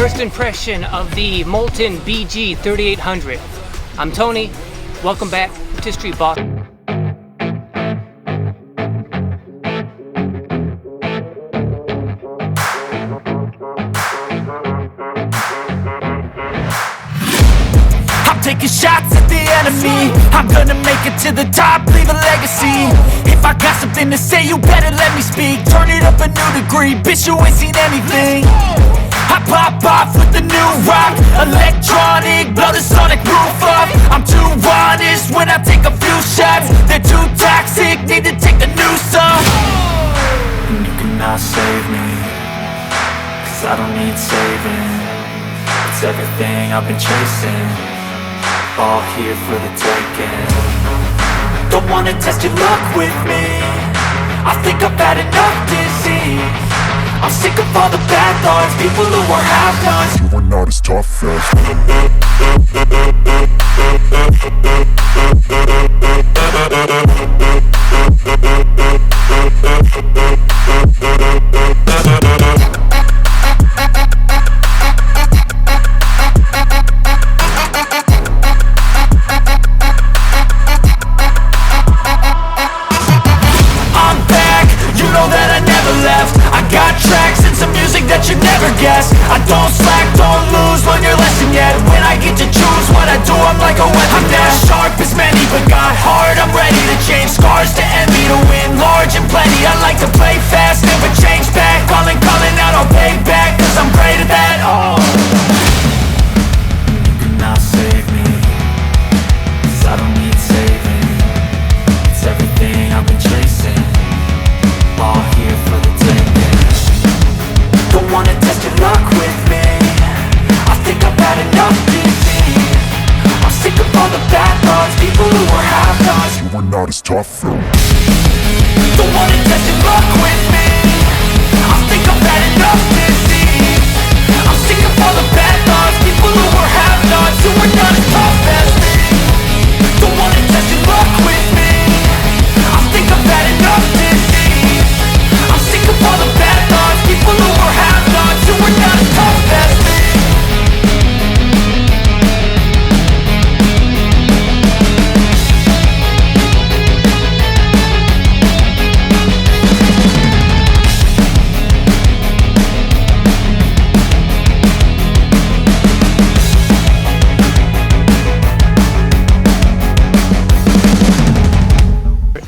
First impression of the Molten BG3800. I'm Tony. Welcome back to Streetball. I'm taking shots at the enemy. I'm gonna make it to the top, leave a legacy. If I got something to say, you better let me speak. Turn it up a new degree, bitch, you ain't seen anything. I pop off with the new rock, electronic, blow the sonic roof up. I'm too honest when I take a few shots. They're too toxic, need to take the noose off. And you cannot save me, cause I don't need saving. It's everything I've been chasing, all here for the taking. Don't wanna test your luck with me, I think I've had enough disease. I'm sick of all the bad thoughts, people who are half-nots. You are not as tough I don't slack, don't lose, learn your lesson yet. When I get to choose what I do, I'm like a weapon. I'm not sharp as many, but got hard. I'm ready to change scars to envy, to win large and plenty. I like to play fast, never change back. Calling out, I'll pay back, cause I'm great at that. Oh, you cannot save me, cause I don't need saving. It's everything I've been chasing, all here for the taking. Don't wanna test your luck with me, I think I've had enough disease. I'm sick of all the bad thoughts, people who are half-nots. You are not as tough though. Don't wanna test your luck with me, I think I've had enough disease. I'm sick of all the bad thoughts, people who are half-nots. You are not as tough as me. Don't wanna test your luck with me, I think I've had enough disease. I'm sick of all the bad thoughts, people who are half-nots. You are not as tough as me.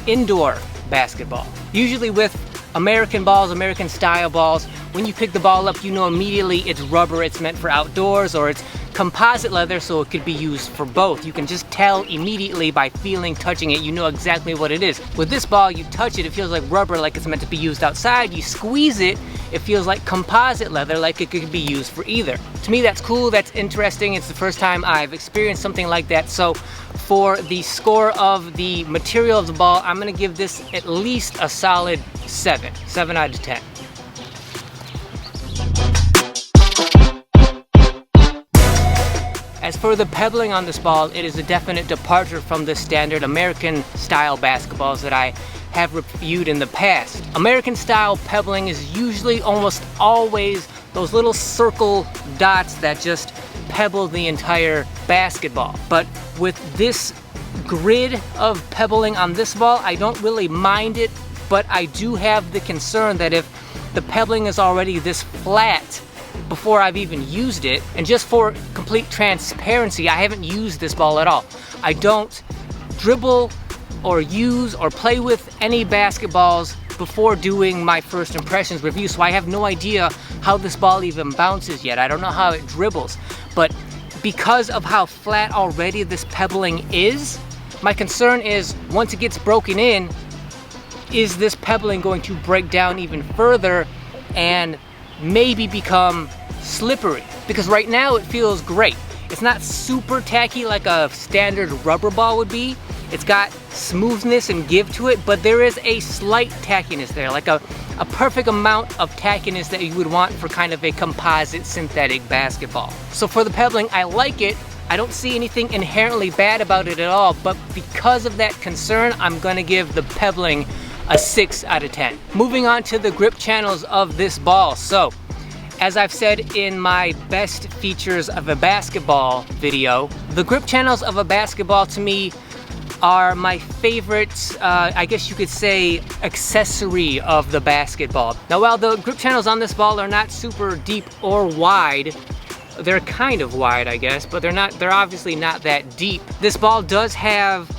Indoor basketball, usually with American balls, American style balls. When you pick the ball up, you know immediately it's rubber, it's meant for outdoors, or it's composite leather, so it could be used for both. You can just tell immediately by feeling, touching it, you know exactly what it is. With this ball, you touch it, it feels like rubber, like it's meant to be used outside. You squeeze it, it feels like composite leather, like it could be used for either. To me, that's cool, that's interesting. It's the first time I've experienced something like that. So for the score of the material of the ball, I'm gonna give this at least a solid 7 out of 10. As for the pebbling on this ball, it is a definite departure from the standard American style basketballs that I have reviewed in the past. American style pebbling is usually almost always those little circle dots that just pebble the entire basketball. But with this grid of pebbling on this ball, I don't really mind it, but I do have the concern that if the pebbling is already this flat before I've even used it, and just for complete transparency, I haven't used this ball at all. I don't dribble or use or play with any basketballs before doing my first impressions review, so I have no idea how this ball even bounces yet. I don't know how it dribbles, but because of how flat already this pebbling is, my concern is once it gets broken in, is this pebbling going to break down even further and maybe become slippery? Because right now it feels great. It's not super tacky like a standard rubber ball would be. It's got smoothness and give to it, but there is a slight tackiness there, like a perfect amount of tackiness that you would want for kind of a composite synthetic basketball. So for the pebbling, I like it. I don't see anything inherently bad about it at all, but because of that concern, I'm gonna give the pebbling a 6 out of 10. Moving on to the grip channels of this ball. So As I've said in my best features of a basketball video, the grip channels of a basketball to me are my favorite, I guess you could say, accessory of the basketball. Now, while the grip channels on this ball are not super deep or wide, they're kind of wide, I guess, but they're obviously not that deep. This ball does have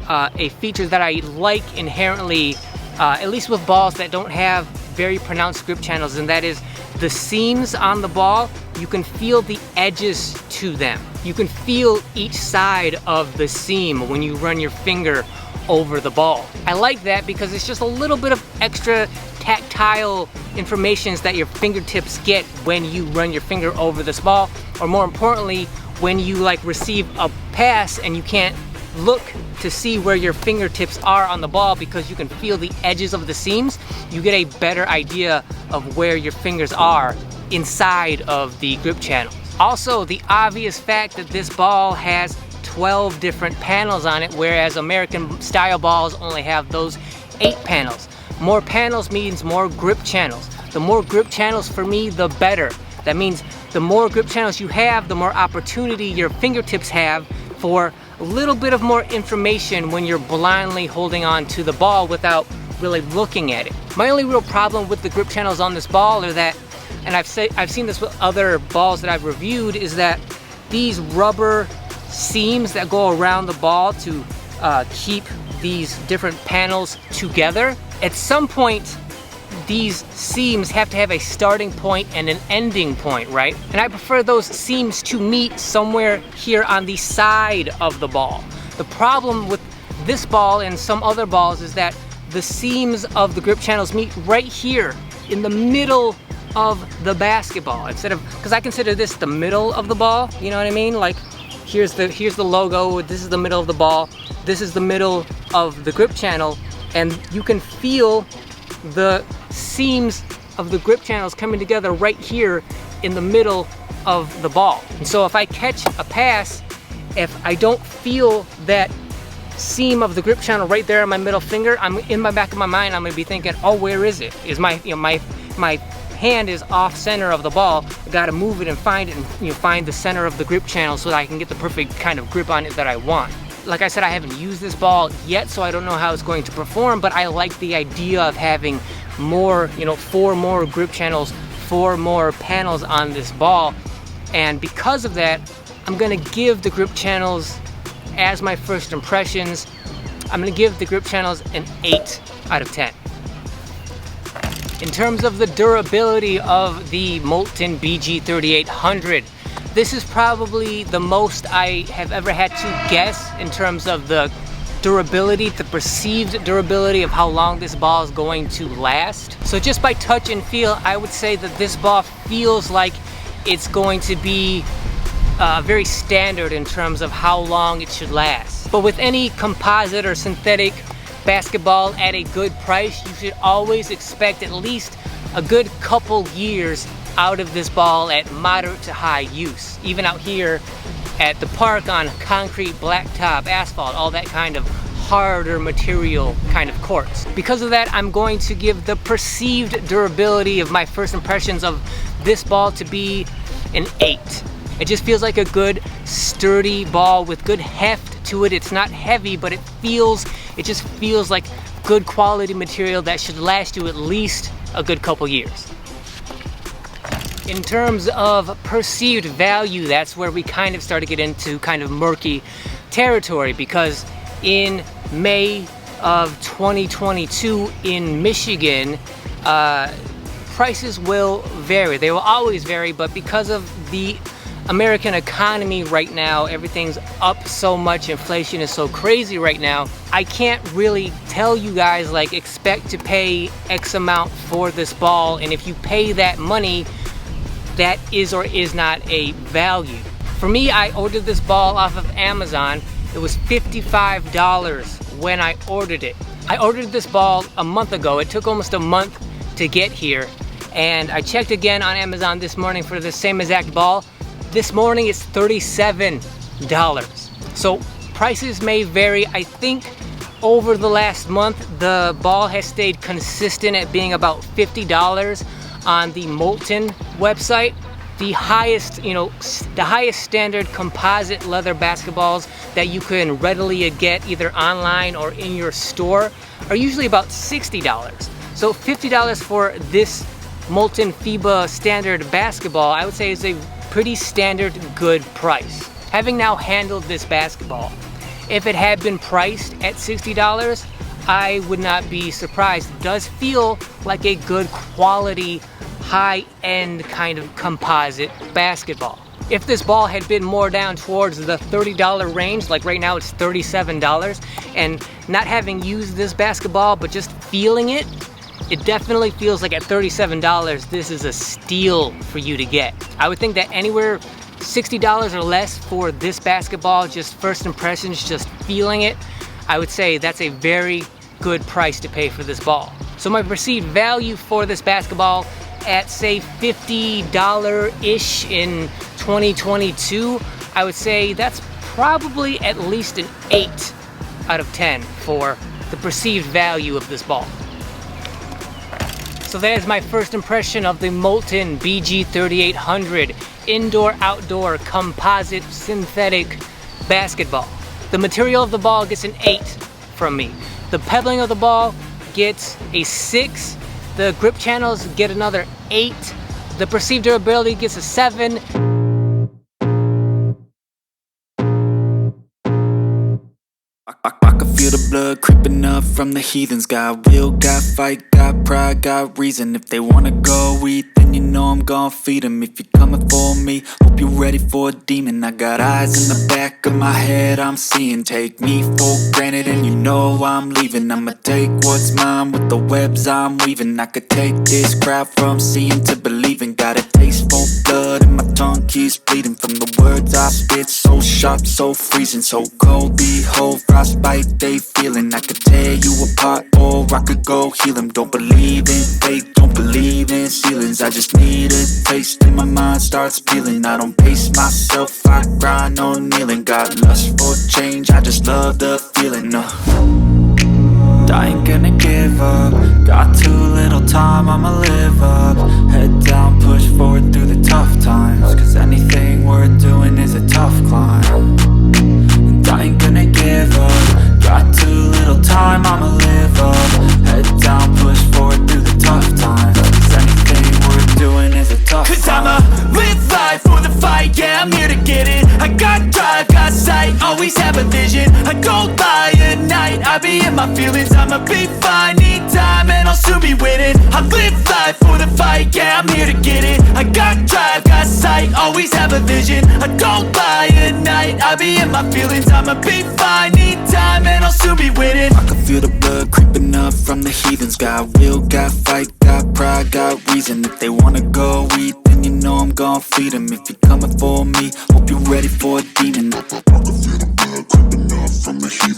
a feature that I like inherently, at least with balls that don't have very pronounced grip channels, and that is the seams on the ball. You can feel the edges to them. You can feel each side of the seam when you run your finger over the ball. I like that because it's just a little bit of extra tactile information that your fingertips get when you run your finger over this ball, or more importantly, when you like receive a pass and you can't look to see where your fingertips are on the ball because you can feel the edges of the seams. You get a better idea of where your fingers are inside of the grip channel. Also, the obvious fact that this ball has 12 different panels on it, whereas American style balls only have those 8 panels. More panels means more grip channels. The more grip channels for me, the better. That means the more grip channels you have, the more opportunity your fingertips have for a little bit of more information when you're blindly holding on to the ball without really looking at it. My only real problem with the grip channels on this ball are that, and I've seen this with other balls that I've reviewed, is that these rubber seams that go around the ball to keep these different panels together, at some point these seams have to have a starting point and an ending point, right? And I prefer those seams to meet somewhere here on the side of the ball. The problem with this ball and some other balls is that the seams of the grip channels meet right here in the middle of the basketball, instead of, because I consider this the middle of the ball, you know what I mean? Like here's the logo, this is the middle of the ball, this is the middle of the grip channel, and you can feel the seams of the grip channels coming together right here in the middle of the ball. And so if I catch a pass, if I don't feel that seam of the grip channel right there on my middle finger, I'm in my back of my mind, I'm gonna be thinking, oh, where is it? Is my hand is off center of the ball. I gotta move it and find it, and find the center of the grip channel so that I can get the perfect kind of grip on it that I want. Like I said, I haven't used this ball yet, so I don't know how it's going to perform, but I like the idea of having more, 4 more grip channels, 4 more panels on this ball. And because of that, I'm gonna give the grip channels, as my first impressions, I'm gonna give the grip channels an 8 out of 10. In terms of the durability of the Molten BG3800, this is probably the most I have ever had to guess in terms of the durability, the perceived durability of how long this ball is going to last. So just by touch and feel, I would say that this ball feels like it's going to be very standard in terms of how long it should last. But with any composite or synthetic basketball at a good price, you should always expect at least a good couple years out of this ball at moderate to high use. Even out here at the park on concrete, blacktop, asphalt, all that kind of harder material kind of courts. Because of that, I'm going to give the perceived durability of my first impressions of this ball to be an 8. It just feels like a good sturdy ball with good heft to it. It's not heavy, but it just feels like good quality material that should last you at least a good couple years. In terms of perceived value, that's where we kind of start to get into kind of murky territory, because in May of 2022 in Michigan, prices will vary. They will always vary, but because of the American economy right now, everything's up so much, inflation is so crazy right now, I can't really tell you guys like expect to pay X amount for this ball, and if you pay that money, that is or is not a value. For me, I ordered this ball off of Amazon. It was $55 when I ordered it. I ordered this ball a month ago. It took almost a month to get here, and I checked again on Amazon this morning for the same exact ball. This morning it's $37. So prices may vary. I think over the last month, the ball has stayed consistent at being about $50. on the Molten website. The highest standard composite leather basketballs that you can readily get either online or in your store are usually about $60. So $50 for this Molten FIBA standard basketball, I would say, is a pretty standard good price. Having now handled this basketball, if it had been priced at $60, I would not be surprised. It does feel like a good quality, high-end kind of composite basketball. If this ball had been more down towards the $30 range, like right now it's $37, and not having used this basketball but just feeling it, it definitely feels like at $37 this is a steal for you to get. I would think that anywhere $60 or less for this basketball, just first impressions, just feeling it, I would say that's a very good price to pay for this ball. So my perceived value for this basketball at, say, $50-ish in 2022, I would say that's probably at least an 8 out of 10 for the perceived value of this ball. So that is my first impression of the Molten BG3800 indoor-outdoor composite synthetic basketball. The material of the ball gets an 8 from me. The pebbling of the ball gets a 6. The grip channels get another 8. The perceived durability gets a 7. I can feel the blood creeping up from the heathens. Got will, got fight, got pride, got reason. If they wanna go eat, then you know I'm gon' feed them. If you're coming for me, hope you're ready for a demon. I got eyes in the back of my head, I'm seeing. Take me for granted and you know I'm leaving. I'ma take what's mine with the webs I'm weaving. I could take this crowd from seeing to believing. Got a taste for blood and my tongue keeps bleeding from the words I spit. So sharp, so freezing, so cold. Behold, frostbite they feeling. I could tear you apart or I could go heal them. Don't believe in fate, don't believe in ceilings. I just need a taste and my mind starts peeling. I don't pace myself, I grind on kneeling. Got lust for change, I just love the feeling. I ain't gonna give up. Got too little time, I'ma live up. Head down, push forward through the tough times. Cause anything worth doing is a tough climb. And I ain't gonna give up. Got too little time, I'ma live up. Head down, push forward through the tough times. Cause anything worth doing is a tough climb. Cause I'ma live life for the fight, yeah, I'm here to get it. I got drive, got sight, always have a vision. I go by at night, I be in my feelings. I'ma be fine, need time and I'll soon be winning. I live life for the fight, yeah, I'm here to get it. I got drive, got sight, always have a vision. I go by at night, I be in my feelings. I'ma be fine, need time and I'll soon be winning. I can feel the blood creeping up from the heathens. Got will, got fight, got pride, got reason. If they wanna go eat, then you know I'm gon' feed them. If you're coming for me, hope you're ready for a demon. I can feel the blood creeping up from the heathens.